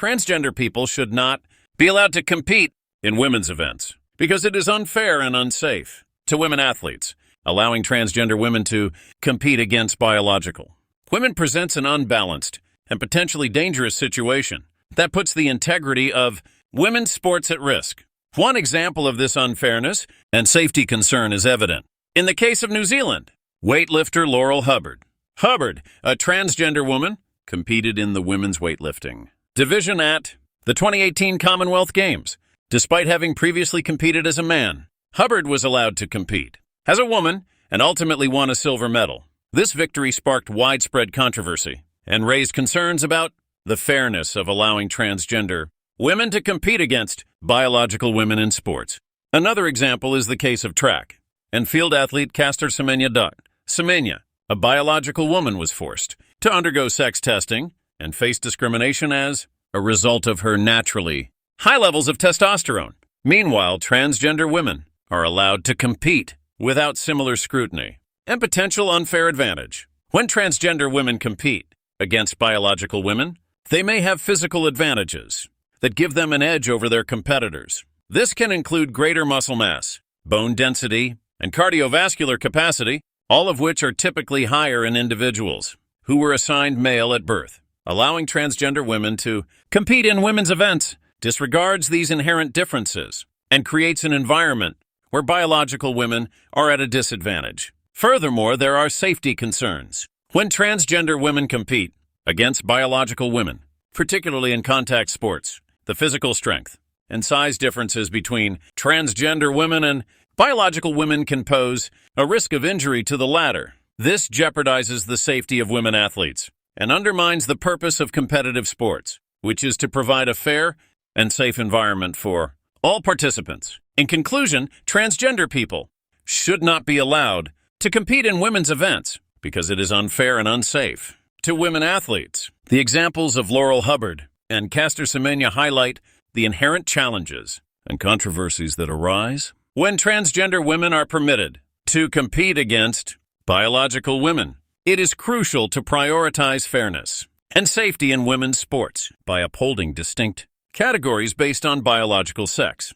transgender people should not be allowed to compete in women's events because it is unfair and unsafe to women athletes, allowing transgender women to compete against biological women presents an unbalanced and potentially dangerous situation that puts the integrity of women's sports at risk. One example of this unfairness and safety concern is evident in the case of New Zealand. Weightlifter Laurel Hubbard. Hubbard, a transgender woman, competed in the women's weightlifting division at the 2018 Commonwealth Games. Despite having previously competed as a man, Hubbard was allowed to compete as a woman and ultimately won a silver medal. This victory sparked widespread controversy and raised concerns about the fairness of allowing transgender women to compete against biological women in sports. Another example is the case of track and field athlete Caster Semenya, a biological woman, was forced to undergo sex testing and face discrimination as a result of her naturally high levels of testosterone. Meanwhile, transgender women are allowed to compete without similar scrutiny and potential unfair advantage. When transgender women compete against biological women, they may have physical advantages that give them an edge over their competitors. This can include greater muscle mass, bone density, and cardiovascular capacity, all of which are typically higher in individuals who were assigned male at birth. Allowing transgender women to compete in women's events disregards these inherent differences and creates an environment where biological women are at a disadvantage. Furthermore, there are safety concerns when transgender women compete against biological women, particularly in contact sports. The physical strength and size differences between transgender women and biological women can pose a risk of injury to the latter. This jeopardizes the safety of women athletes and undermines the purpose of competitive sports, which is to provide a fair and safe environment for all participants. In conclusion, transgender people should not be allowed to compete in women's events because it is unfair and unsafe to women athletes. The examples of Laurel Hubbard and Caster Semenya highlight the inherent challenges and controversies that arise when transgender women are permitted to compete against biological women. It is crucial to prioritize fairness and safety in women's sports by upholding distinct categories based on biological sex.